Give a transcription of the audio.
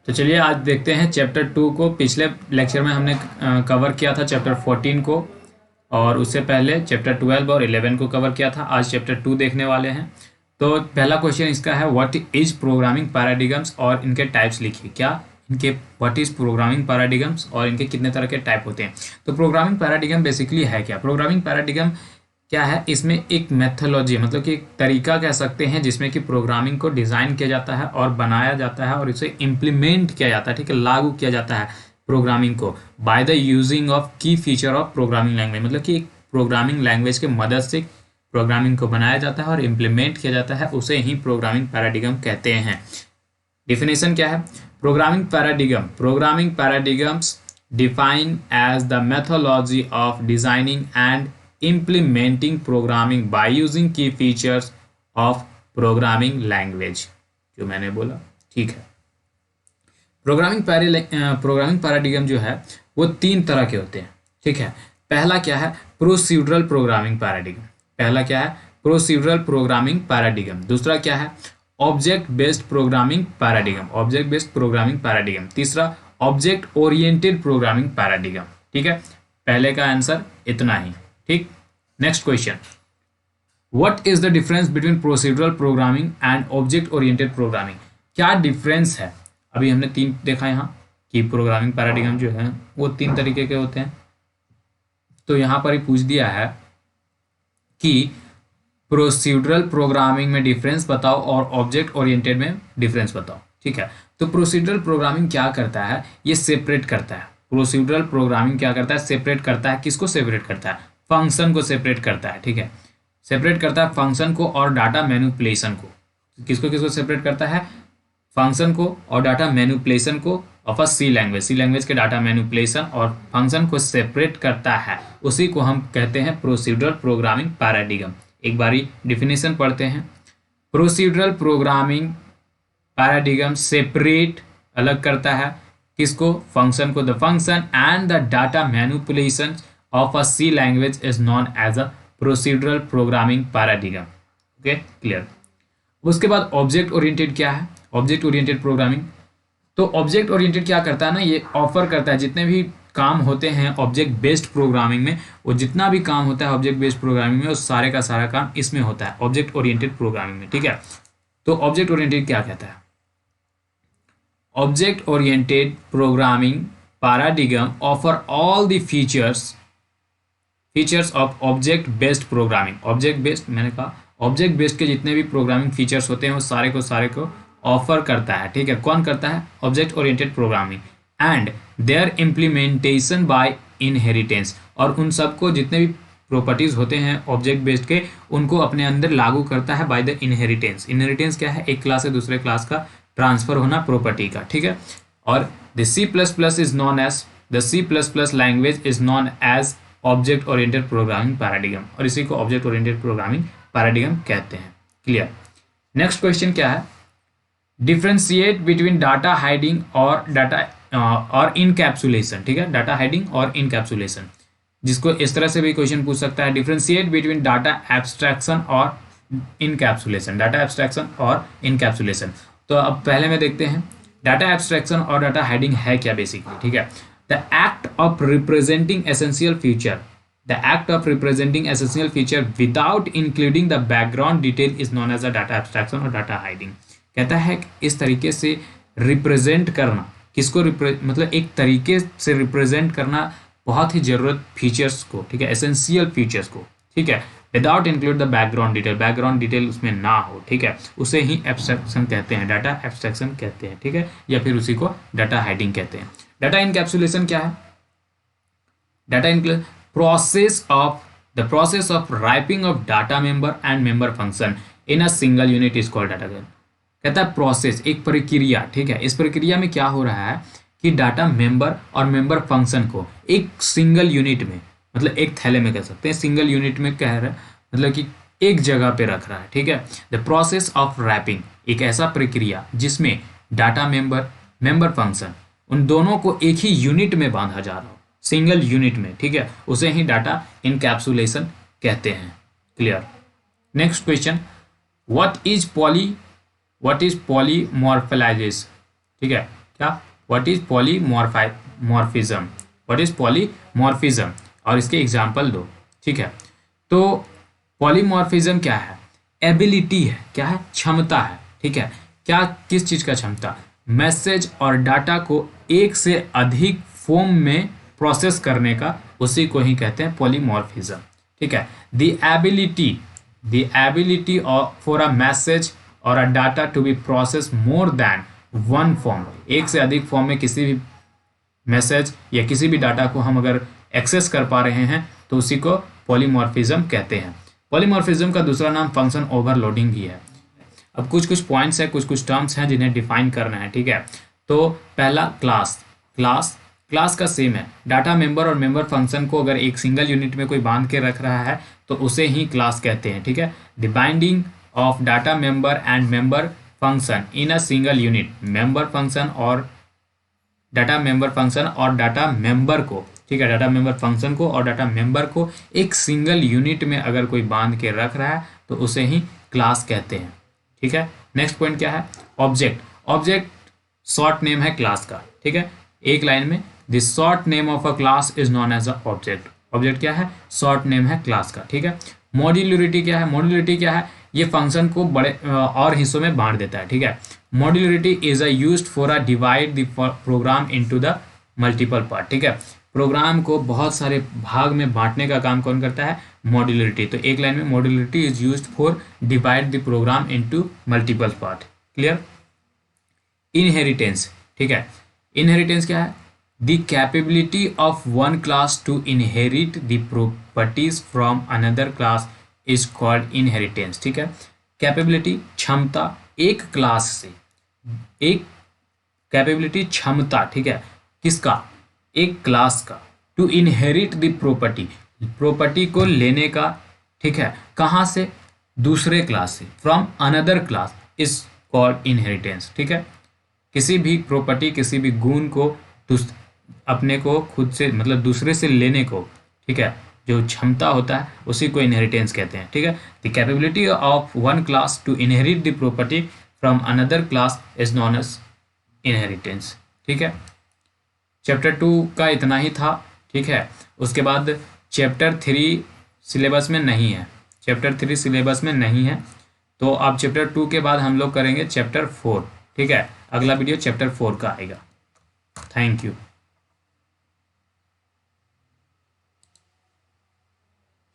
तो चलिए आज देखते हैं चैप्टर 2 को। पिछले लेक्चर में हमने कवर किया था चैप्टर 14 को, और उससे पहले चैप्टर 12 और 11 को कवर किया था। आज चैप्टर 2 देखने वाले हैं। तो पहला क्वेश्चन इसका है, व्हाट इज प्रोग्रामिंग पैराडिगम्स और इनके टाइप्स लिखिए। क्या इनके व्हाट इज प्रोग्रामिंग पैराडिगम्स और इनके कितने तरह के टाइप होते हैं। तो प्रोग्रामिंग पैराडिगम बेसिकली है क्या? प्रोग्रामिंग पैराडिगम क्या है? इसमें एक मेथोलॉजी, मतलब कि एक तरीका कह सकते हैं जिसमें कि प्रोग्रामिंग को डिज़ाइन किया जाता है और बनाया जाता है और इसे इम्प्लीमेंट किया जाता है, ठीक है, लागू किया जाता है प्रोग्रामिंग को बाय द यूजिंग ऑफ की फीचर ऑफ प्रोग्रामिंग लैंग्वेज। मतलब कि एक प्रोग्रामिंग लैंग्वेज के मदद से प्रोग्रामिंग को बनाया जाता है और इम्प्लीमेंट किया जाता है, उसे ही प्रोग्रामिंग पैराडिगम कहते हैं। डिफिनेशन क्या है? Programming paradigms define as the methodology of designing and implementing programming by using key features of programming language। जो मैंने बोला ठीक है। प्रोग्रामिंग पैराडिगम जो है वो 3 तरह के होते हैं, ठीक है। पहला क्या है? Procedural programming paradigm. पहला क्या है? Procedural programming paradigm. दूसरा क्या है? Object based programming paradigm. Object based programming paradigm. तीसरा ऑब्जेक्ट ओरिएंटेड प्रोग्रामिंग पैराडिगम। ठीक है, पहले का आंसर इतना ही। ठीक, next question, what is the difference between procedural programming and object oriented programming. क्या डिफरेंस है? अभी हमने 3 देखा यहाँ कि प्रोग्रामिंग पैराडिगम जो है वो 3 तरीके के होते हैं। तो यहाँ पर ही पूछ दिया है कि प्रोसीड्यूरल प्रोग्रामिंग में डिफरेंस बताओ और ऑब्जेक्ट ओरिएंटेड में डिफरेंस बताओ। ठीक है, तो प्रोसीड्यूरल प्रोग्रामिंग क्या करता है? ये सेपरेट करता है। प्रोसीड्यूरल प्रोग्रामिंग क्या करता है? सेपरेट करता है। किसको सेपरेट करता है? फंक्शन को सेपरेट करता है। ठीक है, सेपरेट करता है फंक्शन को और डाटा मैनिपुलेशन को। किसको किसको सेपरेट करता है? फंक्शन को और डाटा मैनिपुलेशन को of a C language. C language के डाटा मैनिपुलेशन और फंक्शन को सेपरेट करता है, उसी को हम कहते हैं प्रोसीड्यूरल प्रोग्रामिंग पैराडिगम। एक बारी डिफिनेशन पढ़ते हैं। प्रोसीड्यूरल प्रोग्रामिंग पैराडिगम सेपरेट, अलग करता है किसको? फंक्शन को। The function and the data manipulation of a C language is known as a procedural programming paradigm। Okay, clear. उसके बाद ऑब्जेक्ट ओरिएंटेड क्या है? ऑब्जेक्ट ओरिएंटेड प्रोग्रामिंग, तो ऑब्जेक्ट ओरिएंटेड क्या करता है ना, ये ऑफर करता है जितने भी काम होते हैं ऑब्जेक्ट बेस्ड प्रोग्रामिंग में, वो जितना भी काम होता है ऑब्जेक्ट बेस्ड प्रोग्रामिंग में, वो सारे का सारा काम इसमें होता है ऑब्जेक्ट ओरिएंटेड प्रोग्रामिंग में। ठीक है, तो ऑब्जेक्ट ओरिएंटेड क्या कहता है? Object oriented programming paradigm offer all the features of object based programming. Object based, मैंने कहा ऑब्जेक्ट बेस्ड के जितने भी प्रोग्रामिंग फीचर्स होते हैं वो सारे को ऑफर करता है। ठीक है, कौन करता है? Object oriented programming. And their implementation by inheritance, और उन सबको जितने भी प्रॉपर्टीज होते हैं ऑब्जेक्ट बेस्ड के, उनको अपने अंदर लागू करता है बाय द इनहेरिटेंस। इनहेरिटेंस क्या है? एक क्लास से दूसरे क्लास का ट्रांसफर होना प्रॉपर्टी का। ठीक है, और the C++ is known as the C++ language is known as object oriented programming paradigm, और इसी को ऑब्जेक्ट ओरिएंटेड प्रोग्रामिंग पैराडिगम कहते हैं। क्लियर। नेक्स्ट क्वेश्चन क्या है? डिफरेंशिएट बिटवीन डाटा हाइडिंग और इनकैप्सुलेशन। ठीक है, डाटा हाइडिंग और इनकैप्सुलेशन, जिसको इस तरह से भी क्वेश्चन पूछ सकता है, डिफरेंशिएट बिटवीन डाटा एब्स्ट्रैक्शन और इनकैप्सुलेशन। डाटा एब्स्ट्रैक्शन और इनकैप्सुलेशन, तो अब पहले में देखते हैं डाटा एब्स्ट्रैक्शन और डाटा हाइडिंग है क्या बेसिकली। ठीक है, The act of representing essential feature without including the background detail is known as a data abstraction or data hiding। कहता है कि इस तरीके से रिप्रेजेंट करना, किसको मतलब एक तरीके से रिप्रेजेंट करना बहुत ही जरूरत फीचर्स को, ठीक है, एसेंशियल फीचर्स को, ठीक है, without include the background detail उसमें ना हो। ठीक है, उसे ही एब्स्ट्रैक्शन कहते हैं, डाटा एब्स्ट्रैक्शन कहते हैं। ठीक है, या फिर उसी को डाटा हाइडिंग कहते हैं। डाटा इनकैप्सुलेशन क्या है? Data process of ripening of data member and member function in a single unit is called data. कहता है प्रोसेस, एक प्रक्रिया। ठीक है, इस प्रक्रिया में क्या हो रहा है कि डाटा मेंबर और मेंबर फंक्शन को एक सिंगल यूनिट में, मतलब एक थैले में कह सकते हैं, सिंगल यूनिट में कह रहा है, मतलब कि एक जगह पे रख रहा है। ठीक है, द प्रोसेस ऑफ रैपिंग, एक ऐसा प्रक्रिया जिसमें डाटा मेंबर फंक्शन, उन दोनों को एक ही यूनिट में बांधा जा रहा हो, सिंगल यूनिट में। ठीक है, उसे ही डाटा इनकैप्सुलेशन कहते हैं। Clear. Next question, what is polymorphelization. ठीक है, क्या, what is polymorphism, what is polymorphism, और इसके एग्जाम्पल दो। ठीक है, तो पॉलीमॉर्फिज्म क्या है, एबिलिटी है, क्या है, क्षमता है। ठीक है, क्या, किस चीज का क्षमता, मैसेज और डाटा को एक से अधिक फॉर्म में प्रोसेस करने का, उसी को ही कहते हैं पॉलीमॉर्फिज्म। ठीक है, the ability for a message और a data to be process more than one form, एक से अधिक फॉर्म में किसी भी मैसेज या किसी भी डाटा को हम अगर एक्सेस कर पा रहे हैं तो उसी को पॉलीमॉर्फिज्म कहते हैं। पॉलीमॉर्फिज्म का दूसरा नाम फंक्शन ओवरलोडिंग भी है। अब कुछ कुछ पॉइंट्स हैं, कुछ कुछ टर्म्स हैं जिन्हें डिफाइन करना है। ठीक है, तो पहला क्लास का सेम है, डाटा मेंबर और मेंबर फंक्शन को अगर एक सिंगल यूनिट में कोई बांध के रख रहा है तो उसे ही क्लास कहते हैं। ठीक है, the binding of data member and member function in a single unit, member function और डाटा मेंबर फंक्शन और डाटा मेंबर को, ठीक है, डाटा मेंबर फंक्शन को और डाटा मेंबर को एक सिंगल यूनिट में अगर कोई बांध के रख रहा है तो उसे ही क्लास कहते हैं। ठीक है, नेक्स्ट पॉइंट क्या है, ऑब्जेक्ट शॉर्ट नेम है क्लास का। ठीक है, एक लाइन में, the short name of a class is known as a object, object क्या है, शॉर्ट नेम है क्लास का। ठीक है, मॉड्यूलरिटी क्या है, ये फंक्शन को बड़े और हिस्सों में बांट देता है। ठीक है, modularity is a used for a divide the program into the multiple part. ठीक है, प्रोग्राम को बहुत सारे भाग में बांटने का काम कौन करता है, मॉड्यूलरिटी। तो एक लाइन में, modularity is used for divide the program into multiple part. Clear. Inheritance, ठीक है, इनहेरिटेंस क्या है, the capability of one class to inherit the properties from another class is called inheritance. ठीक है, कैपेबिलिटी क्षमता, एक क्लास से एक, कैपेबिलिटी क्षमता, ठीक है, किसका, एक क्लास का, टू इनहेरिट द प्रॉपर्टी को लेने का, ठीक है, कहाँ से, दूसरे क्लास से, from another class is called inheritance. ठीक है, किसी भी प्रॉपर्टी, किसी भी गुण को अपने को खुद से, मतलब दूसरे से लेने को, ठीक है, जो क्षमता होता है उसी को इनहेरिटेंस कहते हैं। ठीक है, the capability of one class to inherit the property from another class is known as inheritance. ठीक है, चैप्टर 2 का इतना ही था। ठीक है, उसके बाद चैप्टर 3 सिलेबस में नहीं है, चैप्टर 3 सिलेबस में नहीं है, तो अब चैप्टर 2 के बाद हम लोग करेंगे चैप्टर 4। ठीक है, अगला वीडियो चैप्टर 4 का आएगा। Thank you.